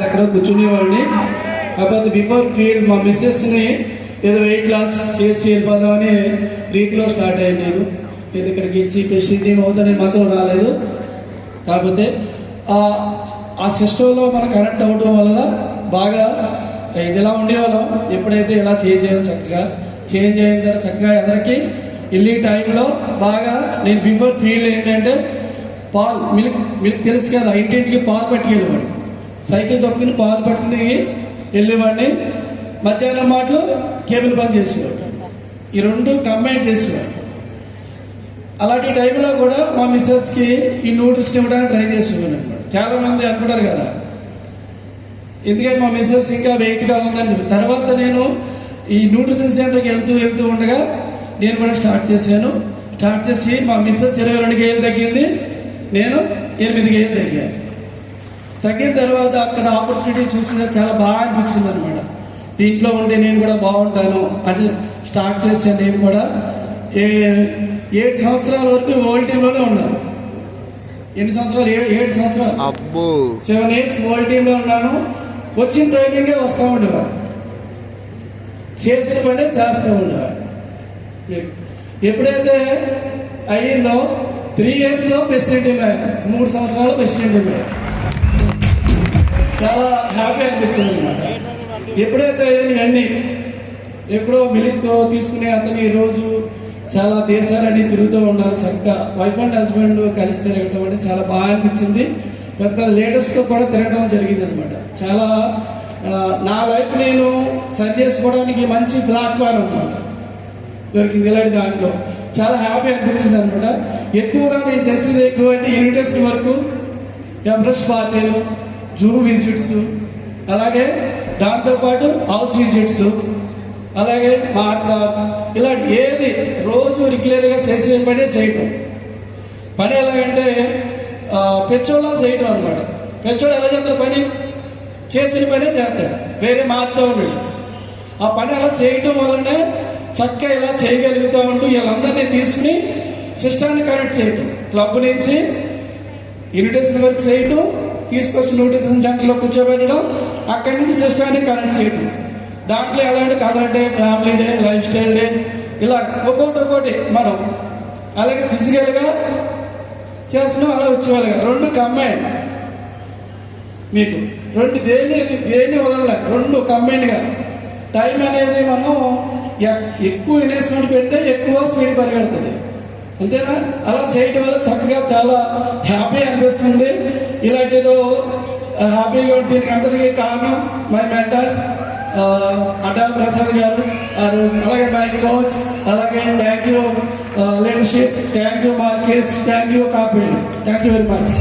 అక్కడ కూర్చునేవాడిని. కాకపోతే before field మా మిస్సెస్ని ఏదో వెయిట్ లాస్ చేసి వెళ్ళిపోదామని రీతిలో స్టార్ట్ అయ్యాను. నేను ఇది ఇక్కడికి ఇచ్చి టెస్టింగ్ టీమ్ అవుతానని మాత్రం రాలేదు. కాకపోతే ఆ సిస్టంలో మనం కనెక్ట్ అవ్వడం వల్ల బాగా ఇది ఇలా ఉండేవాళ్ళం. ఎప్పుడైతే ఇలా చేంజ్ అయ్యాం, చక్కగా చేంజ్ అయిన తర్వాత చక్కగా అందరికీ వెళ్ళే టైంలో బాగా నేను బిఫోర్ ఫీల్డ్ ఏంటంటే పాలు మిల్క్ తెలుసు కదా, ఇంటింటికి పాలు పట్టుకెళ్ళేవాడు. సైకిల్ తొక్కుని పాలు పట్టుకుని వెళ్ళేవాడిని. మధ్యాహ్నం మాటలు కేబుల్ పని చేసేవాడు. ఈ రెండు కంబైన్ చేసేవాడు. అలాంటి టైంలో కూడా మా మిస్సెస్కి ఈ నూడిల్స్ ఇవ్వడానికి ట్రై చేసేవాడు అనమాట. చాలా మంది అనుకుంటారు కదా, ఎందుకంటే మా మిస్సెస్ ఇంకా వెయిట్గా ఉందని చెప్పి. తర్వాత నేను ఈ న్యూట్రిషన్ సెంటర్కి వెళ్తూ ఉండగా నేను కూడా స్టార్ట్ చేశాను. స్టార్ట్ చేసి మా మిస్సెస్ 22 కేజీలు తగ్గింది, నేను 8 కేజీలు తగ్గాను. తగ్గిన తర్వాత అక్కడ ఆపర్చునిటీ చూసిన చాలా బాగా అనిపించింది అనమాట. దీంట్లో ఉంటే నేను కూడా బాగుంటాను అంటే స్టార్ట్ చేశాను. నేను కూడా 7 సంవత్సరాల వరకు వరల్డ్ టీంలోనే ఉన్నాను. ఎన్ని సంవత్సరాలు? 7 సంవత్సరాలు, 7 years వరల్డ్ టీంలో ఉన్నాను. వచ్చిన ట్రైనింగే వస్తూ ఉండేవాడు, చేసిన పని చేస్తూ ఉండేవాడు. ఎప్పుడైతే అయ్యిందో 3 years ప్రెసిడెంట్ అయ్యాను. 3 సంవత్సరాలు ప్రెసిడెంట్ అయ్యాను. చాలా హ్యాపీ అనిపించింది అనమాట. ఎప్పుడైతే ఇవన్నీ ఎప్పుడో మిల్క్ తీసుకునే అతను ఈరోజు చాలా దేశాలన్నీ తిరుగుతూ ఉన్నారు. చక్కగా వైఫ్ అండ్ హస్బెండ్ కలిసి తిరగటం అంటే చాలా బాగా అనిపించింది. పెద్ద లేడర్స్తో కూడా తిరగడం జరిగింది అనమాట. చాలా నా లైఫ్ నేను సరి చేసుకోవడానికి మంచి ప్లాట్ఫామ్ అనమాట దొరికింది. ఇలాంటి దాంట్లో చాలా హ్యాపీ అనిపించింది అనమాట. ఎక్కువగా నేను చేసేది ఎక్కువ అంటే ఇన్విటేషన్ వరకు, ఎవరెస్ట్ పార్టీలు, జూ విజిట్స్, అలాగే దాంతోపాటు హౌస్ విజిట్స్, అలాగే మార్థాన్, ఇలాంటి ఏది రోజు రెగ్యులర్గా చేసే పనే చేయటం. పని ఎలాగంటే పెచ్చోళ్ళ చేయటం అనమాట. పెచ్చోడు ఎలా చేస్తాడు? పని చేసిన పనే చేస్తాడు, వేరే మారుతూ ఉన్నాడు. ఆ పని అలా చేయటం వల్లనే చక్కగా ఇలా చేయగలుగుతూ ఉంటూ వీళ్ళందరినీ తీసుకుని సిస్టాన్ని కనెక్ట్ చేయటం. క్లబ్ నుంచి ఇన్విటేషన్ వర్క్ చేయటం, తీసుకొచ్చి న్యూట్రిషన్ సెంటర్లో కూర్చోబెట్టడం, అక్కడి నుంచి సిస్టాన్ని కనెక్ట్ చేయటం. దాంట్లో ఎలాంటి colour day, family day, life style day, ఇలా ఒక్కొక్కటి మనం అలాగే ఫిజికల్గా చేస్తున్నాం. అలా వచ్చేవాళ్ళుగా 2 కంబైన్ మీకు 2 దేన్ని వదలలే, 2 కంబైన్గా. టైం అనేది మనం ఎక్కువ ఇన్వెస్ట్మెంట్ పెడితే ఎక్కువ స్పీడ్ పరిగెడుతుంది, అంతేనా? అలా చేయటం వల్ల చక్కగా చాలా హ్యాపీ అనిపిస్తుంది. ఇలాంటిదో హ్యాపీగా దీనికి అందరికీ కారణం మై మెంటర్ అటల్ ప్రసాద్ గారు ఆ రోజు. అలాగే మై కోచ్, అలాగే thank you leadership, thank you Markus, thank you copy, thank you very much.